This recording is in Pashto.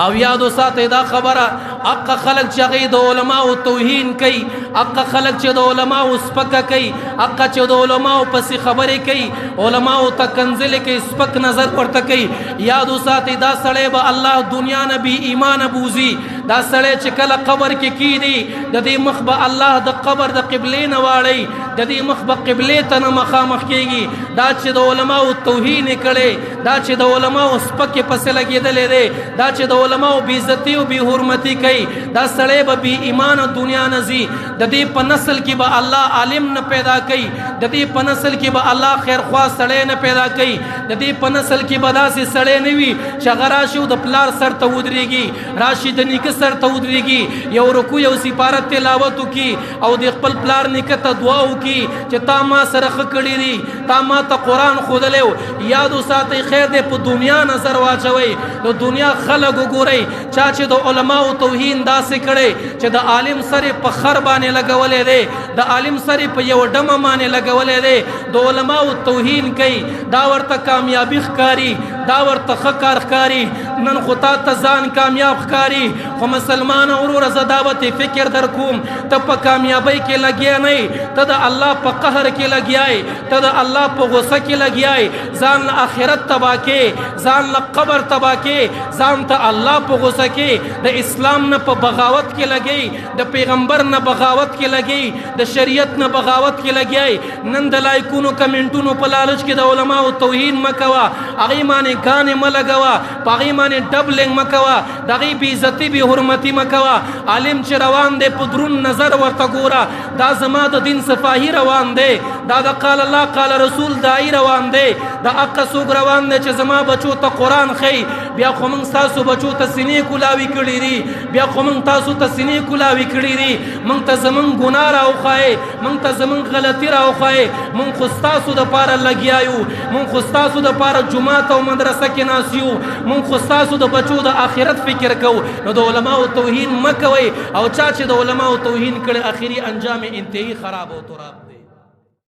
او یادو ساته دا خبره اق خلق چې هغه د علماو توهین کوي، اق خلق چې د علماو سپکه کوي، اق چې د علماو پسې خبرې کوي، علماو ته کنځلې کوي، سپک نظر ورته کوي، یادو ساته دا سړی به الله دنیا نه بی ایمان بوزي. دا سړی چې کله قبر کې کیدی د دې مخ به الله د قبر د قبلې نه واړی، د دې مخ به قبلې ته نه مخامخ کیږي. دا چې د علماو توهین کړي، دا چې د علماو سپکې پسې لګېدلې دی، دا چې د علماو بې عزتي او بې حرمتي کوي، دا سړی به بې ایمانه دنیا نه ځي. د دې په نسل کې به الله عالم نه پیدا کوي، د دې په نسل کې به الله خیرخوا سړی نه پیدا کوي، د دې په نسل کې به داسې سړی نه وي چې هغه راشي او د پلار سر ته ودرېږي، راشي د نیکه سر ته ودرېږي، یو رکوع یو سپارت تلاوت وکړي او د خپل پلار نیکه ته دعا وکړي چې تا ما سره ښه کړي دي، تا ما ته قرآن ښودلی و. یادو ساتئ خیر دی په دنیا نظر واچوئ، د دنیا خلک وګورئ چا چې د علماو توهین داسې کړی چې د عالم سر په خر باندې لګولی دی، د عالم سر په یو ډمه باندې لګولی دی، د علماو توهین کوي، دا ورته کامیابي ښکاري، دا ورته ښه کار ښکاري. نن خو تا ته ځان کامیاب ښکاري، خو مسلمان وروره زه دعوت فکر در کوم ته په کامیابۍ کې لګیا نه، ته د الله په قهر کې لګیای، ته د الله په غصه کې لګیای، ځان له آخرت تباه کې، ځان له قبر تباه کې، ځان ته الله په غصه کې، د اسلام نه په بغاوت کې لګی، د پیغمبر نه بغاوت کې لګی، د شریعت نه بغاوت کې لګیای. نن د لایکونو کمنټونو په لالچ کې د علماو توهین مکوا، هغې باندې ګانې مه لګوه، په هغې باندې ډبلنګ مکوه، د هغې بې عزتي بې حرمتي مکوه. عالم چې روان دی په دروند نظر ورته ګوره، دا زما د دین صفاهي روان دی، دا د قال الله قال رسول داعي روان دی، د حق څوک روان دی چې زما بچو ته قرآن ښیي. بیا خو موږ ستاسو بچو ته سینې کولاوي کړي دي، بیا خو موږ تاسو ته سینې کولاوي کړي دي، موږ ته زموږ ګناه راوښایې، موږ ته زموږ غلطي راوښایې، موږ خو ستاسو دپاره لګیا یو، موږ خو ستاسو دپاره جومات او مدرسه کې ناست یو، موږ خو ستاسو د بچو د آخرت فکر کوو. نو د علماو توهین مه کوئ، او چا چې د علماو توهین کړي اخري انجام انتهایی خراب او تراب.